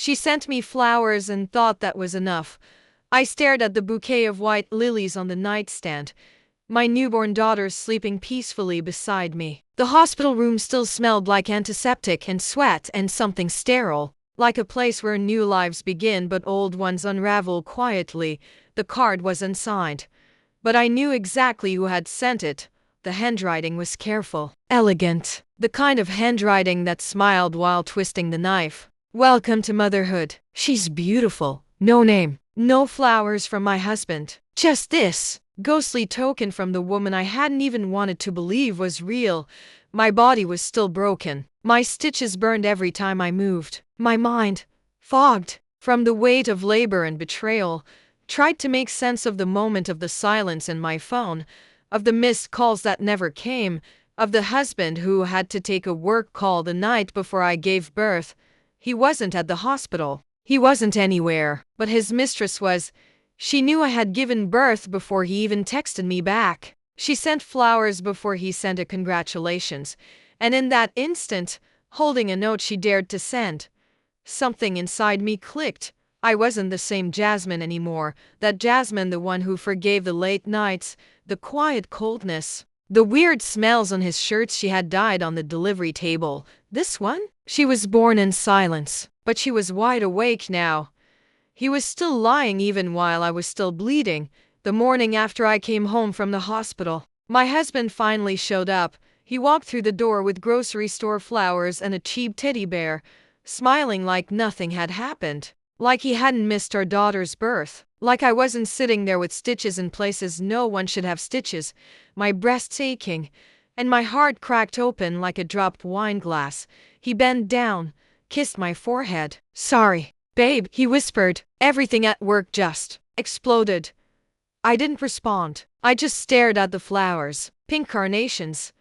She sent me flowers and thought that was enough. I stared at the bouquet of white lilies on the nightstand, my newborn daughter sleeping peacefully beside me. The hospital room still smelled like antiseptic and sweat and something sterile, like a place where new lives begin but old ones unravel quietly. The card was unsigned, but I knew exactly who had sent it. The handwriting was careful, elegant, the kind of handwriting that smiled while twisting the knife. Welcome to motherhood. She's beautiful. No name, no flowers from my husband. Just this ghostly token from the woman I hadn't even wanted to believe was real. My body was still broken. My stitches burned every time I moved. My mind, fogged from the weight of labor and betrayal, tried to make sense of the moment, of the silence in my phone, of the missed calls that never came, of the husband who had to take a work call the night before I gave birth. He wasn't at the hospital. He wasn't anywhere, but his mistress was. She knew I had given birth before he even texted me back. She sent flowers before he sent a congratulations, and in that instant, holding a note she dared to send, something inside me clicked. I wasn't the same Jasmine anymore, that Jasmine, the one who forgave the late nights, the quiet coldness, the weird smells on his shirts she had dyed on the delivery table. This one? She was born in silence, but she was wide awake now. He was still lying even while I was still bleeding. The morning after I came home from the hospital, my husband finally showed up. He walked through the door with grocery store flowers and a cheap teddy bear, smiling like nothing had happened, like he hadn't missed our daughter's birth, like I wasn't sitting there with stitches in places no one should have stitches, my breasts aching, and my heart cracked open like a dropped wine glass. He bent down, kissed my forehead. Sorry, babe, he whispered. Everything at work just exploded. I didn't respond. I just stared at the flowers. Pink carnations.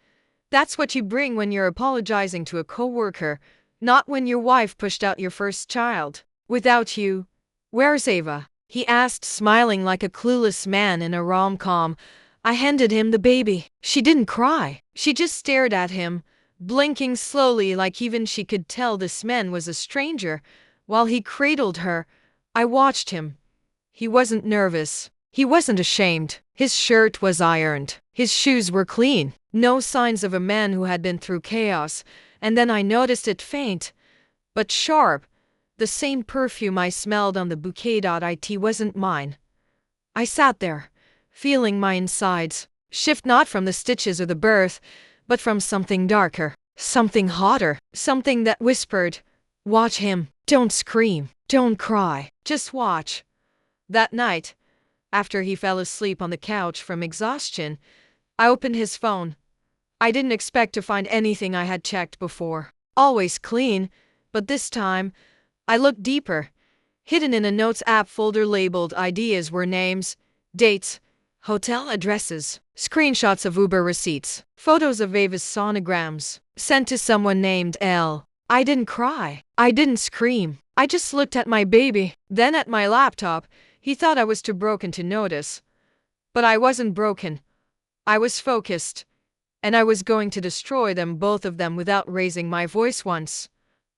That's what you bring when you're apologizing to a coworker, not when your wife pushed out your first child. Without you, where's Ava? He asked, smiling like a clueless man in a rom-com. I handed him the baby. She didn't cry. She just stared at him, blinking slowly like even she could tell this man was a stranger. While he cradled her, I watched him. He wasn't nervous. He wasn't ashamed. His shirt was ironed. His shoes were clean. No signs of a man who had been through chaos. And then I noticed it faint, but sharp. The same perfume I smelled on the bouquet. It wasn't mine. I sat there, feeling my insides shift, not from the stitches or the birth, but from something darker, something hotter, something that whispered, watch him. Don't scream. Don't cry. Just watch. That night, after he fell asleep on the couch from exhaustion, I opened his phone. I didn't expect to find anything I had checked before. Always clean, but this time, I looked deeper. Hidden in a notes app folder labeled ideas were names, dates, hotel addresses, screenshots of Uber receipts, photos of Ava's sonograms, sent to someone named L. I didn't cry. I didn't scream. I just looked at my baby, then at my laptop. He thought I was too broken to notice. But I wasn't broken. I was focused. And I was going to destroy them, both of them, without raising my voice once.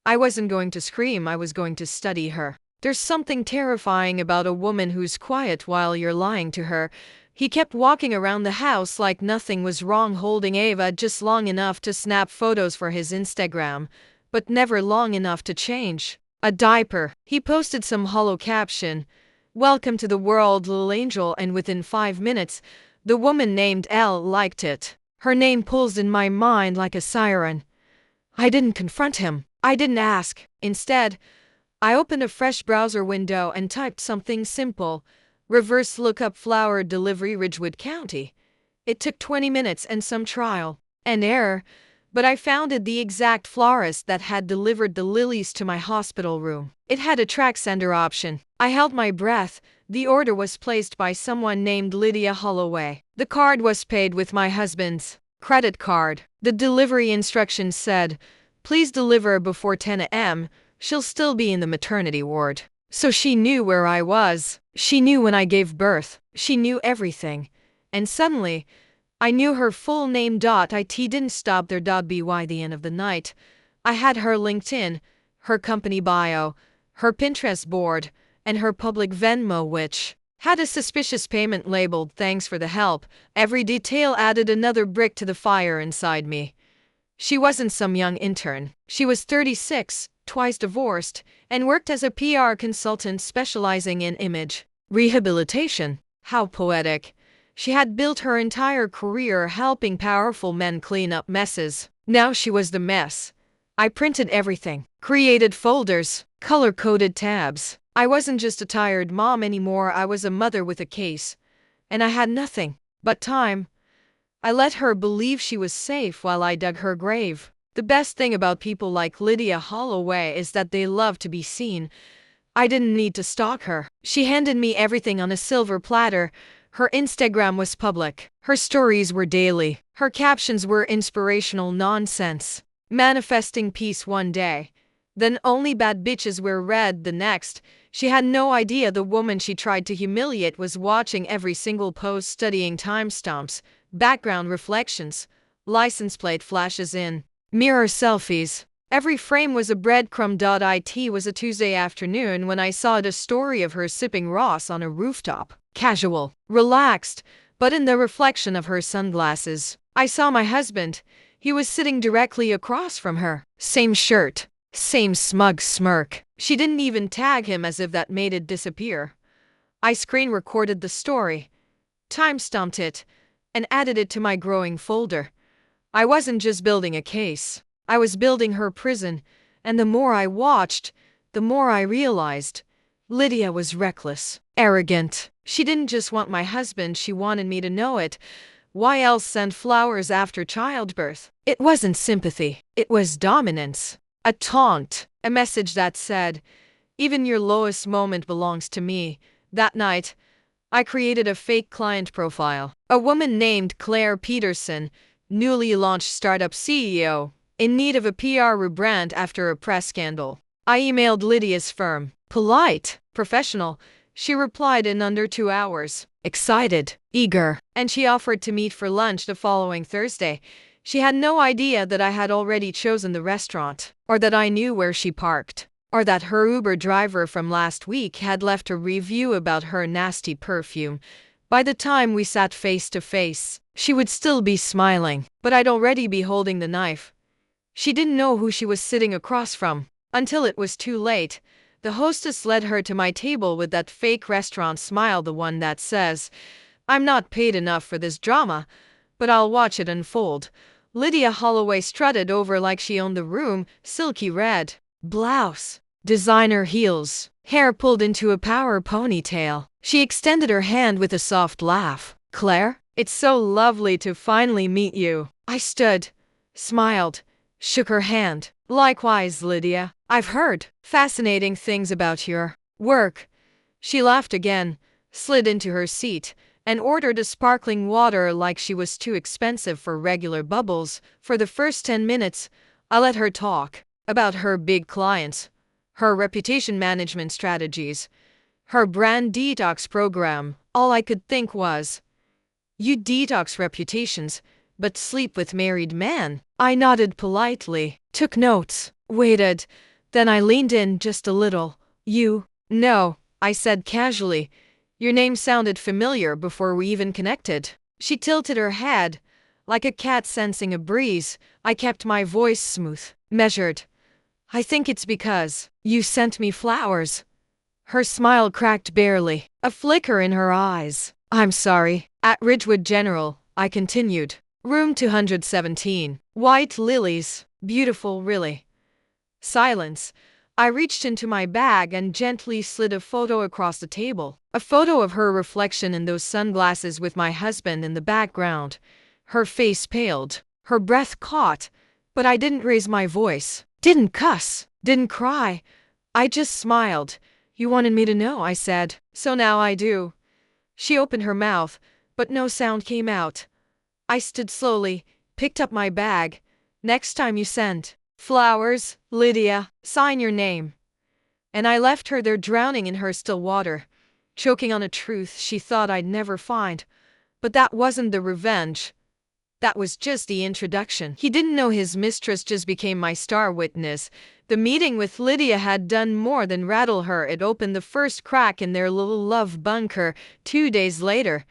I wasn't going to scream, I was going to study her. There's something terrifying about a woman who's quiet while you're lying to her. He kept walking around the house like nothing was wrong, holding Ava just long enough to snap photos for his Instagram, but never long enough to change a diaper. He posted some hollow caption, "Welcome to the world, little angel," and within 5 minutes, the woman named L liked it. Her name pulsed in my mind like a siren. I didn't confront him. I didn't ask. Instead, I opened a fresh browser window and typed something simple. Reverse lookup flower delivery, Ridgewood County. It took 20 minutes and some trial and error, but I found it the exact florist that had delivered the lilies to my hospital room. It had a track sender option. I held my breath. The order was placed by someone named Lydia Holloway. The card was paid with my husband's credit card. The delivery instructions said, "Please deliver before 10 a.m. She'll still be in the maternity ward." So she knew where I was. She knew when I gave birth. She knew everything. And suddenly, I knew her full name. It didn't stop there. By the end of the night, I had her LinkedIn, her company bio, her Pinterest board, and her public Venmo, which had a suspicious payment labeled "Thanks for the help." Every detail added another brick to the fire inside me. She wasn't some young intern. She was 36, twice divorced, and worked as a PR consultant specializing in image rehabilitation. How poetic. She had built her entire career helping powerful men clean up messes. Now she was the mess. I printed everything, created folders, color-coded tabs. I wasn't just a tired mom anymore, I was a mother with a case. And I had nothing but time. I let her believe she was safe while I dug her grave. The best thing about people like Lydia Holloway is that they love to be seen. I didn't need to stalk her. She handed me everything on a silver platter. Her Instagram was public. Her stories were daily. Her captions were inspirational nonsense. Manifesting peace one day, then only bad bitches were read the next. She had no idea the woman she tried to humiliate was watching every single post, studying timestamps, background reflections, license plate flashes in, mirror selfies. Every frame was a breadcrumb. It was a Tuesday afternoon when I saw the story of her sipping Ross on a rooftop. Casual, relaxed, but in the reflection of her sunglasses, I saw my husband. He was sitting directly across from her. Same shirt, same smug smirk. She didn't even tag him, as if that made it disappear. I screen recorded the story, timestamped it, and added it to my growing folder. I wasn't just building a case. I was building her prison, and the more I watched, the more I realized Lydia was reckless, arrogant. She didn't just want my husband, she wanted me to know it. Why else send flowers after childbirth? It wasn't sympathy, it was dominance. A taunt, a message that said, even your lowest moment belongs to me. That night, I created a fake client profile. A woman named Claire Peterson, newly launched startup CEO, in need of a PR rebrand after a press scandal. I emailed Lydia's firm. Polite, professional, she replied in under 2 hours. Excited, eager, and she offered to meet for lunch the following Thursday. She had no idea that I had already chosen the restaurant, or that I knew where she parked, or that her Uber driver from last week had left a review about her nasty perfume. By the time we sat face to face, she would still be smiling, but I'd already be holding the knife. She didn't know who she was sitting across from, until it was too late. The hostess led her to my table with that fake restaurant smile, the one that says, I'm not paid enough for this drama, but I'll watch it unfold. Lydia Holloway strutted over like she owned the room, silky red blouse, designer heels, hair pulled into a power ponytail. She extended her hand with a soft laugh. Claire, it's so lovely to finally meet you. I stood, smiled, shook her hand. Likewise, Lydia. I've heard fascinating things about your work. She laughed again, slid into her seat, and ordered a sparkling water like she was too expensive for regular bubbles. For the first 10 minutes, I let her talk about her big clients, her reputation management strategies, her brand detox program. All I could think was, you detox reputations, but sleep with married men. I nodded politely, took notes, waited. Then I leaned in just a little. You? No, I said casually. Your name sounded familiar before we even connected. She tilted her head, like a cat sensing a breeze. I kept my voice smooth, measured. I think it's because you sent me flowers. Her smile cracked barely, a flicker in her eyes. I'm sorry. At Ridgewood General, I continued. Room 217. White lilies. Beautiful, really. Silence. I reached into my bag and gently slid a photo across the table. A photo of her reflection in those sunglasses with my husband in the background. Her face paled. Her breath caught. But I didn't raise my voice. Didn't cuss. Didn't cry. I just smiled. You wanted me to know, I said. So now I do. She opened her mouth, but no sound came out. I stood slowly, picked up my bag. Next time you send flowers, Lydia, sign your name. And I left her there drowning in her still water, choking on a truth she thought I'd never find. But that wasn't the revenge. That was just the introduction. He didn't know his mistress just became my star witness. The meeting with Lydia had done more than rattle her. It opened the first crack in their little love bunker. 2 days later,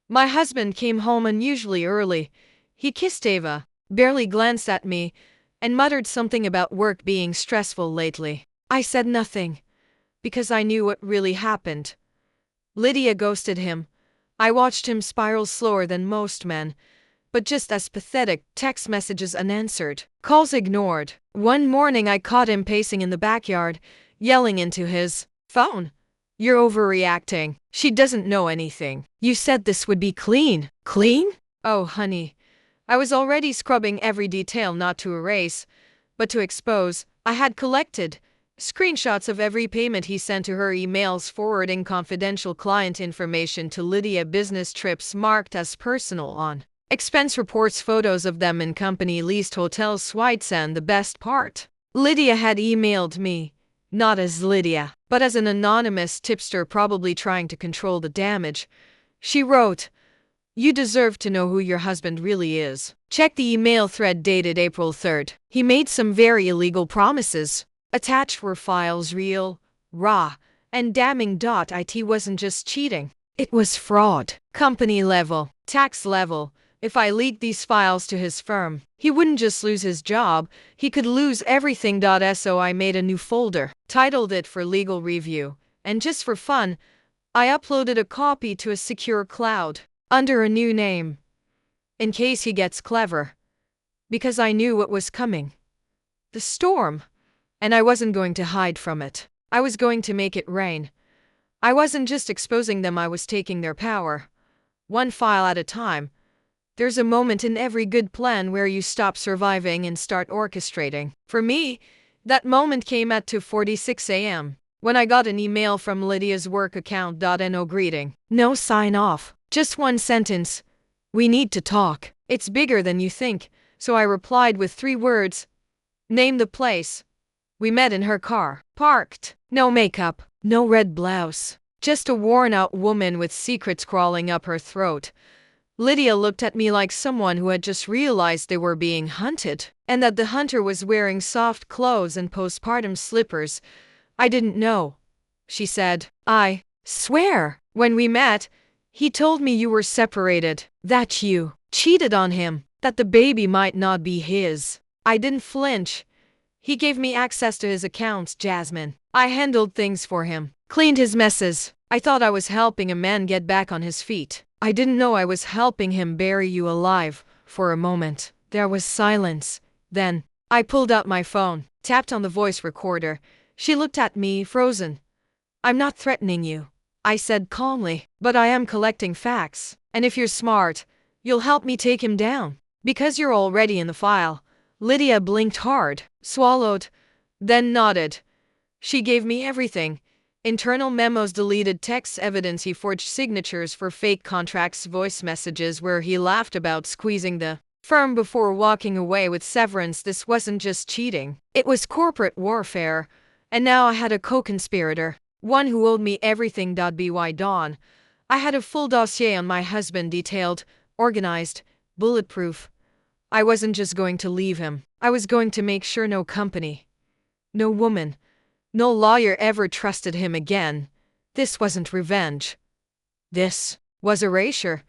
my husband came home unusually early. He kissed Ava, barely glanced at me, and muttered something about work being stressful lately. I said nothing, because I knew what really happened. Lydia ghosted him. I watched him spiral slower than most men, but just as pathetic. Text messages unanswered, calls ignored. One morning I caught him pacing in the backyard, yelling into his phone. "You're overreacting. She doesn't know anything. You said this would be clean." Clean? Oh, honey. I was already scrubbing every detail, not to erase, but to expose. I had collected screenshots of every payment he sent to her, emails forwarding confidential client information to Lydia, business trips marked as personal on expense reports, photos of them in company-leased hotels, suites, and the best part, Lydia had emailed me, not as Lydia, but as an anonymous tipster probably trying to control the damage. She wrote, "You deserve to know who your husband really is." Check the email thread dated April 3rd. He made some very illegal promises. Attached were files, real, raw, and damning. It wasn't just cheating. It was fraud. Company level, tax level. If I leaked these files to his firm, he wouldn't just lose his job, he could lose everything. So I made a new folder, titled it for legal review, and just for fun, I uploaded a copy to a secure cloud, under a new name, in case he gets clever. Because I knew what was coming. The storm. And I wasn't going to hide from it. I was going to make it rain. I wasn't just exposing them, I was taking their power. One file at a time. There's a moment in every good plan where you stop surviving and start orchestrating. For me, that moment came at 2:46 a.m. when I got an email from Lydia's work account. No greeting. No sign off. Just one sentence. "We need to talk. It's bigger than you think." So I replied with 3 words. Name the place. We met in her car, parked. No makeup, no red blouse. Just a worn-out woman with secrets crawling up her throat. Lydia looked at me like someone who had just realized they were being hunted, and that the hunter was wearing soft clothes and postpartum slippers. "I didn't know," she said. "I swear, when we met, he told me you were separated, that you cheated on him, that the baby might not be his." I didn't flinch. He gave me access to his accounts, Jasmine. I handled things for him, cleaned his messes. I thought I was helping a man get back on his feet. I didn't know I was helping him bury you alive. For a moment, there was silence. Then, I pulled out my phone, tapped on the voice recorder. She looked at me, frozen. "I'm not threatening you," I said calmly, "but I am collecting facts. And if you're smart, you'll help me take him down. Because you're already in the file." Lydia blinked hard, swallowed, then nodded. She gave me everything. Internal memos, deleted texts, evidence he forged signatures for fake contracts, voice messages where he laughed about squeezing the firm before walking away with severance. This wasn't just cheating. It was corporate warfare. And now I had a co-conspirator, one who owed me everything. By dawn, I had a full dossier on my husband, detailed, organized, bulletproof. I wasn't just going to leave him. I was going to make sure no company, no woman, no lawyer ever trusted him again. This wasn't revenge. This was erasure.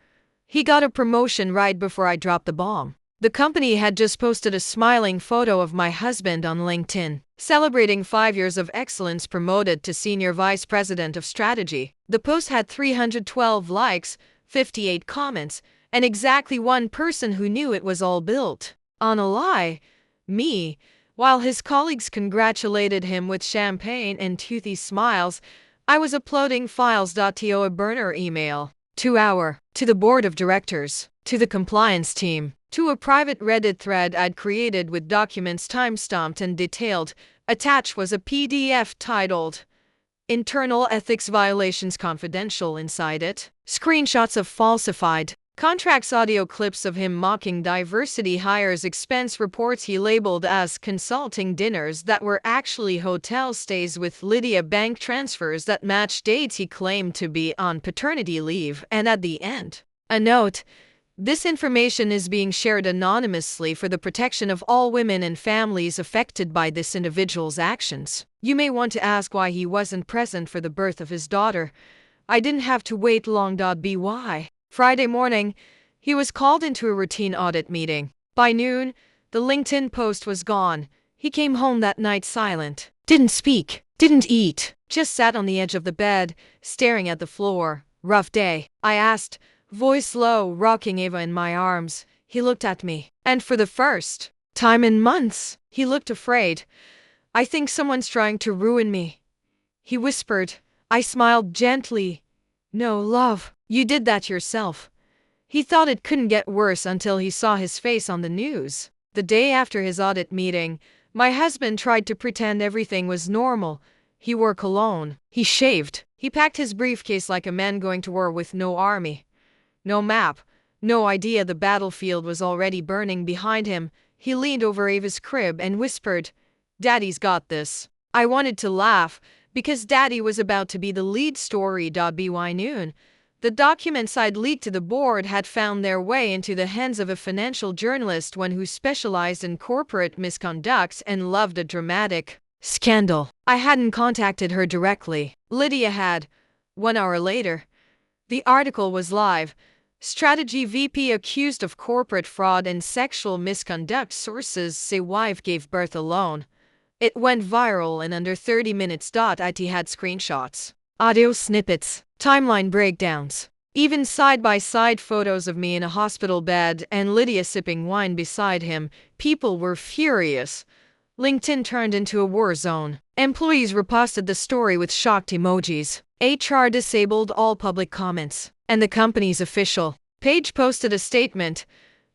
He got a promotion right before I dropped the bomb. The company had just posted a smiling photo of my husband on LinkedIn, celebrating 5 years of excellence, promoted to Senior Vice President of Strategy. The post had 312 likes, 58 comments, and exactly one person who knew it was all built on a lie. Me. While his colleagues congratulated him with champagne and toothy smiles, I was uploading files. To a burner email, to the board of directors, to the compliance team, to a private Reddit thread I'd created with documents time-stamped and detailed. Attached was a PDF titled "Internal Ethics Violations Confidential." Inside it, screenshots of falsified contracts, audio clips of him mocking diversity hires, expense reports he labeled as consulting dinners that were actually hotel stays with Lydia, bank transfers that matched dates he claimed to be on paternity leave, and at the end, a note. This information is being shared anonymously for the protection of all women and families affected by this individual's actions. You may want to ask why he wasn't present for the birth of his daughter. I didn't have to wait long. By Friday morning, he was called into a routine audit meeting. By noon, the LinkedIn post was gone. He came home that night silent. Didn't speak. Didn't eat. Just sat on the edge of the bed, staring at the floor. Rough day. I asked, voice low, rocking Eva in my arms. He looked at me. And for the first time in months, he looked afraid. I think someone's trying to ruin me, he whispered. I smiled gently. No, love. You did that yourself. He thought it couldn't get worse until he saw his face on the news. The day after his audit meeting, my husband tried to pretend everything was normal. He wore cologne. He shaved. He packed his briefcase like a man going to war with no army, no map, no idea the battlefield was already burning behind him. He leaned over Ava's crib and whispered, Daddy's got this. I wanted to laugh, because Daddy was about to be the lead story. By noon, the documents I'd leaked to the board had found their way into the hands of a financial journalist, one who specialized in corporate misconduct and loved a dramatic scandal. I hadn't contacted her directly. Lydia had. 1 hour later, the article was live. Strategy VP accused of corporate fraud and sexual misconduct. Sources say wife gave birth alone. It went viral in under 30 minutes. It had screenshots, audio snippets, timeline breakdowns, even side-by-side photos of me in a hospital bed and Lydia sipping wine beside him. People were furious. LinkedIn turned into a war zone. Employees reposted the story with shocked emojis. HR disabled all public comments, and the company's official page posted a statement.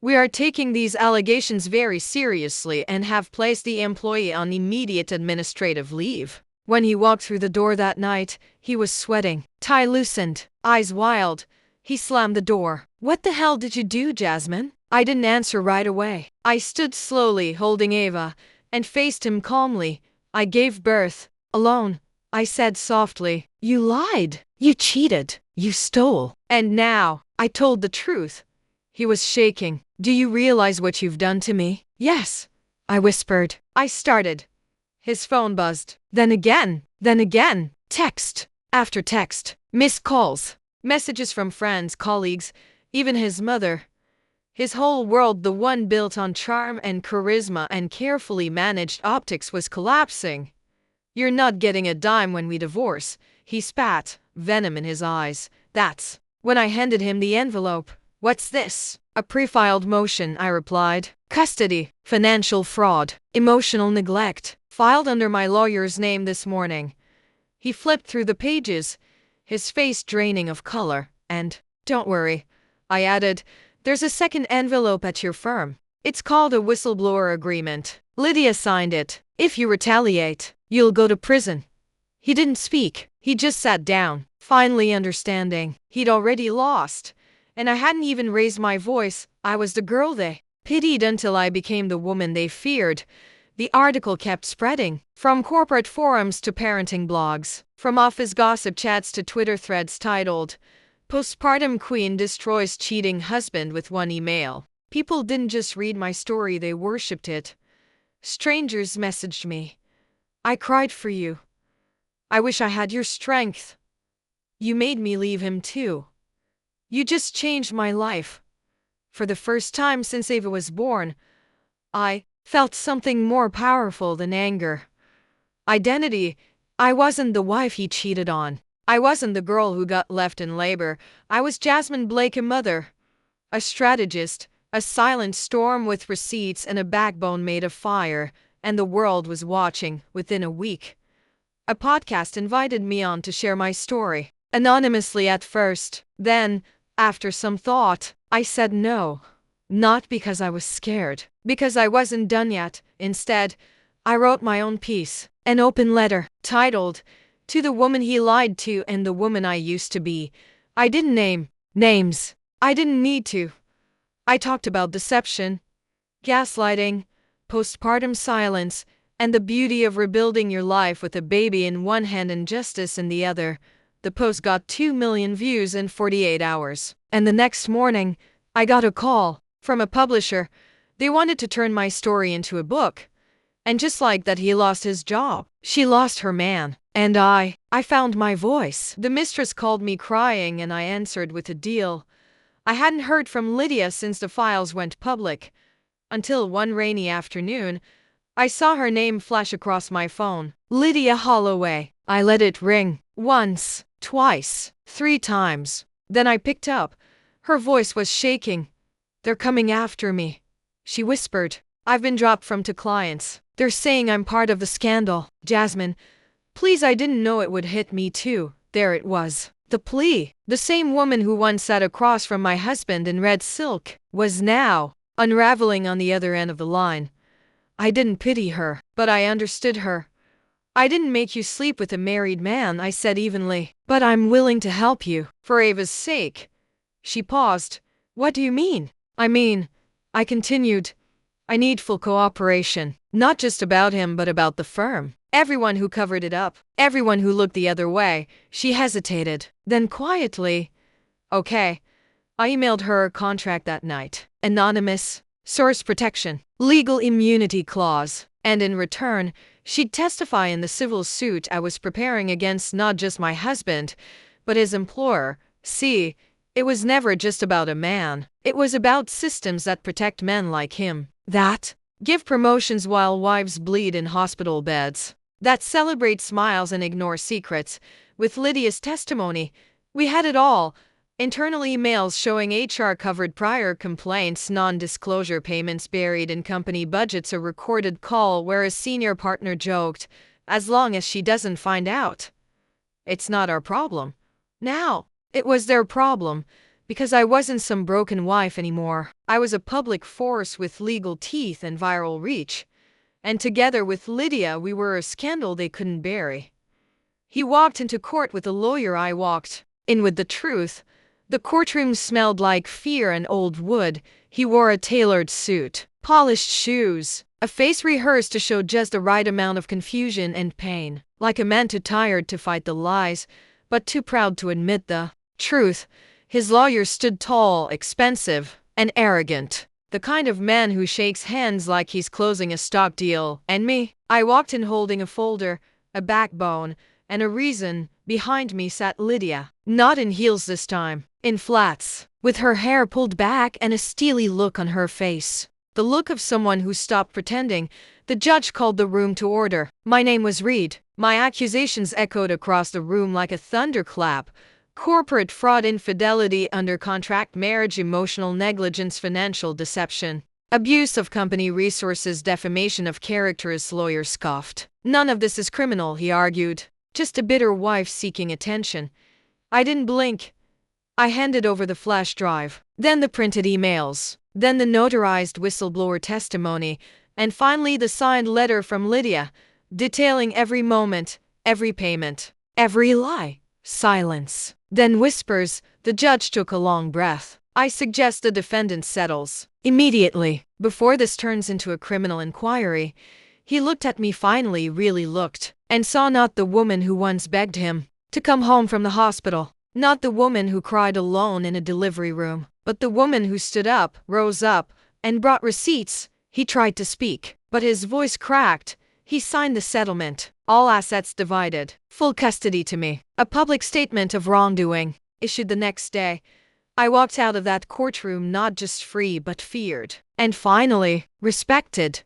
We are taking these allegations very seriously and have placed the employee on immediate administrative leave. When he walked through the door that night, he was sweating, tie loosened, eyes wild. He slammed the door. What the hell did you do, Jasmine? I didn't answer right away. I stood slowly, holding Ava, and faced him calmly. I gave birth alone, I said softly. You lied. You cheated. You stole. And now, I told the truth. He was shaking. Do you realize what you've done to me? Yes, I whispered. I started. His phone buzzed. Then again. Text after text. Missed calls. Messages from friends, colleagues, even his mother. His whole world, the one built on charm and charisma and carefully managed optics, was collapsing. You're not getting a dime when we divorce, he spat, venom in his eyes. That's when I handed him the envelope. What's this? A pre-filed motion, I replied. Custody, financial fraud, emotional neglect. Filed under my lawyer's name this morning. He flipped through the pages, his face draining of color. And, don't worry, I added, there's a second envelope at your firm. It's called a whistleblower agreement. Lydia signed it. If you retaliate, you'll go to prison. He didn't speak. He just sat down, finally understanding. He'd already lost. And I hadn't even raised my voice. I was the girl they pitied until I became the woman they feared. The article kept spreading, from corporate forums to parenting blogs, from office gossip chats to Twitter threads titled, Postpartum Queen Destroys Cheating Husband with One Email. People didn't just read my story, they worshipped it. Strangers messaged me. I cried for you. I wish I had your strength. You made me leave him too. You just changed my life. For the first time since Ava was born, I felt something more powerful than anger. Identity. I wasn't the wife he cheated on. I wasn't the girl who got left in labor. I was Jasmine Blake, a mother, a strategist, a silent storm with receipts and a backbone made of fire, and the world was watching. Within a week, a podcast invited me on to share my story, anonymously at first. Then, after some thought, I said no. Not because I was scared, because I wasn't done yet. Instead, I wrote my own piece, an open letter, titled, To the Woman He Lied to and the Woman I Used to Be. I didn't name names. I didn't need to. I talked about deception, gaslighting, postpartum silence, and the beauty of rebuilding your life with a baby in one hand and justice in the other. The post got 2 million views in 48 hours. And the next morning, I got a call from a publisher. They wanted to turn my story into a book. And just like that, he lost his job. She lost her man. And I found my voice. The mistress called me crying and I answered with a deal. I hadn't heard from Lydia since the files went public. Until one rainy afternoon, I saw her name flash across my phone. Lydia Holloway. I let it ring. Once, twice, 3 times. Then I picked up. Her voice was shaking. They're coming after me, she whispered. I've been dropped from 2 clients. They're saying I'm part of the scandal. Jasmine, please, I didn't know it would hit me too. There it was. The plea. The same woman who once sat across from my husband in red silk was now unraveling on the other end of the line. I didn't pity her, but I understood her. I didn't make you sleep with a married man, I said evenly. But I'm willing to help you. For Ava's sake. She paused. What do you mean? I continued. I need full cooperation. Not just about him, but about the firm. Everyone who covered it up. Everyone who looked the other way. She hesitated. Then quietly. Okay. I emailed her a contract that night. Anonymous. Source protection. Legal immunity clause. And in return, she'd testify in the civil suit I was preparing against not just my husband, but his employer. See, it was never just about a man. It was about systems that protect men like him. That give promotions while wives bleed in hospital beds. That celebrate smiles and ignore secrets. With Lydia's testimony, we had it all. Internal emails showing HR covered prior complaints, non-disclosure payments buried in company budgets, a recorded call where a senior partner joked, as long as she doesn't find out, it's not our problem. Now, it was their problem, because I wasn't some broken wife anymore. I was a public force with legal teeth and viral reach. And together with Lydia, we were a scandal they couldn't bury. He walked into court with a lawyer. I walked in with the truth. The courtroom smelled like fear and old wood. He wore a tailored suit, polished shoes, a face rehearsed to show just the right amount of confusion and pain, like a man too tired to fight the lies, but too proud to admit the truth. His lawyer stood tall, expensive, and arrogant. The kind of man who shakes hands like he's closing a stock deal. And me, I walked in holding a folder, a backbone, and a reason. Behind me sat Lydia, not in heels this time, in flats, with her hair pulled back and a steely look on her face. The look of someone who stopped pretending. The judge called the room to order. My name was Reed. My accusations echoed across the room like a thunderclap. Corporate fraud, infidelity, under contract marriage, emotional negligence, financial deception, abuse of company resources, defamation of character. His lawyer scoffed. None of this is criminal, he argued. Just a bitter wife seeking attention. I didn't blink. I handed over the flash drive, then the printed emails, then the notarized whistleblower testimony, and finally the signed letter from Lydia, detailing every moment, every payment, every lie. Silence. Then whispers. The judge took a long breath. I suggest the defendant settles immediately, before this turns into a criminal inquiry. He looked at me finally, really looked, and saw not the woman who once begged him to come home from the hospital, not the woman who cried alone in a delivery room, but the woman who stood up, rose up, and brought receipts. He tried to speak, but his voice cracked. He signed the settlement. All assets divided. Full custody to me. A public statement of wrongdoing, issued the next day. I walked out of that courtroom not just free but feared. And finally, respected.